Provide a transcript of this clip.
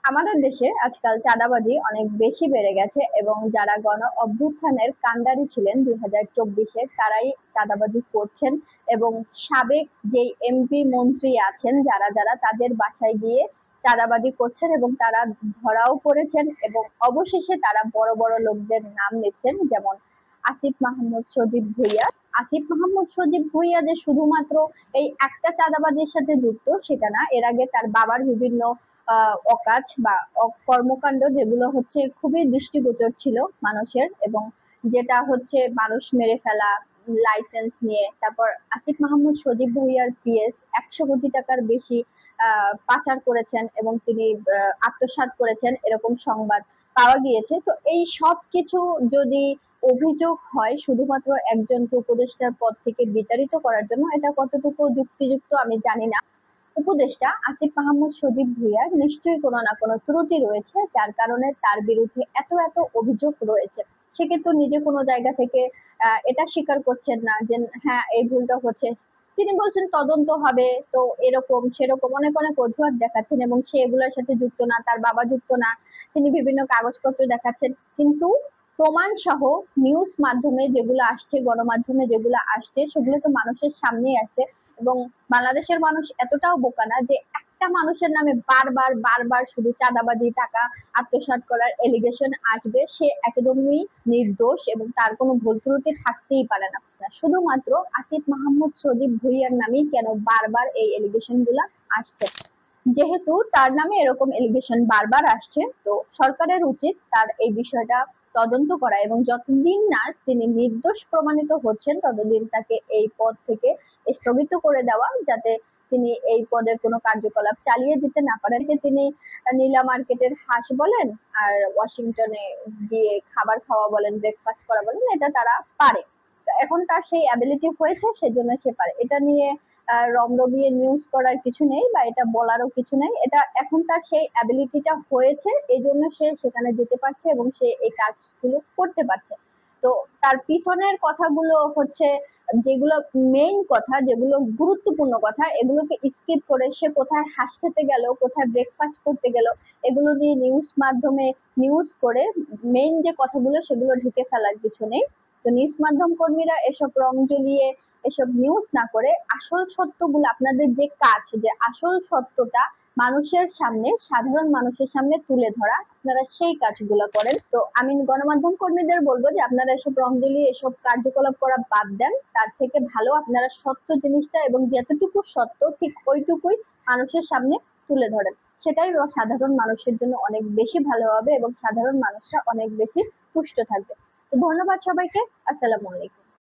আমাদের দেশে আজকাল চাঁদাবাজি অনেক বেশি বেড়ে গেছে এবং যারা গণ অভ্যুত্থানের কাণ্ডারি ছিলেন 2024-এ তারাই চাঁদাবাজি করছেন এবং সাবেক যেই এমপি মন্ত্রী আছেন যারা যারা তাদের বাসায় গিয়ে চাঁদাবাজি করছেন এবং তারা ধরাও পড়েছেন এবং অবশেষে তারা বড় বড় লোকদের নাম নিচ্ছেন, যেমন আসিফ মাহমুদ সজীব ভুঁইয়া। আসিফ মাহমুদ সজীব ভুঁইয়া যে শুধুমাত্র এই একটা চাঁদাবাজির সাথে যুক্ত সেটা না, এর আগে তার বাবার বিভিন্ন অকাজ বা কর্মকাণ্ড যেগুলো হচ্ছে খুবই দৃষ্টিগোচর ছিল মানুষের, এবং যেটা হচ্ছে মানুষ মেরে ফেলা, লাইসেন্স নিয়ে। তারপর আসিফ মাহমুদ সজীব ভুঁইয়ার পিএস 100 কোটি টাকার বেশি পাচার করেছেন এবং তিনি আত্মসাৎ করেছেন, এরকম সংবাদ পাওয়া গিয়েছে। তো এই সব কিছু যদি অভিযোগ হয় শুধুমাত্র একজনকে উপদেষ্টার পদ থেকে বিতাড়িত করার জন্য, এটা কতটুকু যুক্তিযুক্ত আমি জানি না। উপদেষ্টা আসিফ মাহমুদ সজীব ভুঁইয়ার নিশ্চয়ই কোনো না কোনো ত্রুটি রয়েছে, যার কারণে তার বিরুদ্ধে এত এত অভিযোগ রয়েছে। সে কিন্তু নিজে কোনো জায়গা থেকে এটা স্বীকার করছেন না যে হ্যাঁ এই ভুলটা হচ্ছে। তিনি বলছেন তদন্ত হবে, তো এরকম সেরকম অনেক অনেক অজুহাত দেখাচ্ছেন এবং সে এগুলোর সাথে যুক্ত না, তার বাবা যুক্ত না। তিনি বিভিন্ন কাগজপত্র দেখাচ্ছেন, কিন্তু প্রমাণ সহ নিউজ মাধ্যমে যেগুলো আসছে, গণমাধ্যমে যেগুলো আসছে, সেগুলো তো মানুষের সামনেই আসছে। এবং বাংলাদেশের মানুষ এতটাও বোকা না যে একটা মানুষের নামে বারবার বারবার শুধু চাঁদাবাজি, টাকা আত্মসাৎ করার এলিগেশন আসবে, সে একদমই নির্দোষ এবং তার কোনো ভুল ত্রুটি থাকতেই পারে না। শুধুমাত্র আসিফ মাহমুদ সজীব ভুঁইয়ার নামেই কেন বারবার এই এলিগেশন গুলা আসছে? যেহেতু তার নামে এরকম এলিগেশন বারবার আসছে, তো সরকারের উচিত তার এই বিষয়টা তদন্ত করা এবং যতদিন না তিনি নির্দোষ প্রমাণিত হচ্ছেন ততদিন তাকে এই পদ থেকে স্থগিত করে দেওয়া, যাতে তিনি এই পদের কোনো কার্যকলাপ চালিয়ে যেতে না পারেন। যে তিনি নীলা মার্কেটের হাঁস বলেন আর ওয়াশিংটনে গিয়ে খাবার খাওয়া বলেন, ব্রেকফাস্ট করা বলেন, এটা তারা পারে। এখন তার সেই অ্যাবিলিটি হয়েছে, সেজন্য সে পারে। এটা নিয়ে রমরমিয়ে নিউজ করার কিছু নেই বা এটা বলারও কিছু নেই। এটা এখন তার সেই অ্যাবিলিটিটা হয়েছে, এই জন্য সে সেখানে যেতে পারছে এবং সে এই কাজগুলো করতে পারছে। তো তার পিছনের কথাগুলো হচ্ছে যেগুলো মেইন কথা, যেগুলো গুরুত্বপূর্ণ কথা, এগুলোকে স্কিপ করে সে কোথায় হাঁস খেতে গেল, কোথায় ব্রেকফাস্ট করতে গেল, এগুলো নিয়ে নিউজ মাধ্যমে নিউজ করে মেইন যে কথাগুলো সেগুলো ঢেকে ফেলার কিছু নেই। তো নিউজ মাধ্যম কর্মীরা এসব রং জ্বলিয়ে এসব নিউজ না করে আসল সত্যগুলো, আপনাদের যে কাজ, যে আসল সত্যটা মানুষের সামনে, সাধারণ মানুষের সামনে তুলে ধরা, আপনারা সেই কাজগুলো করেন। তো আমি গণমাধ্যম কর্মীদের বলবো যে আপনারা এসব রং জ্বলিয়ে এসব কার্যকলাপ করা বাদ দেন। তার থেকে ভালো আপনারা সত্য জিনিসটা এবং যতটুকু সত্য ঠিক ওইটুকুই মানুষের সামনে তুলে ধরেন। সেটাই সাধারণ মানুষের জন্য অনেক বেশি ভালো হবে এবং সাধারণ মানুষরা অনেক বেশি তুষ্ট থাকবে। তো ধন্যবাদ সবাইকে। আসসালামু আলাইকুম।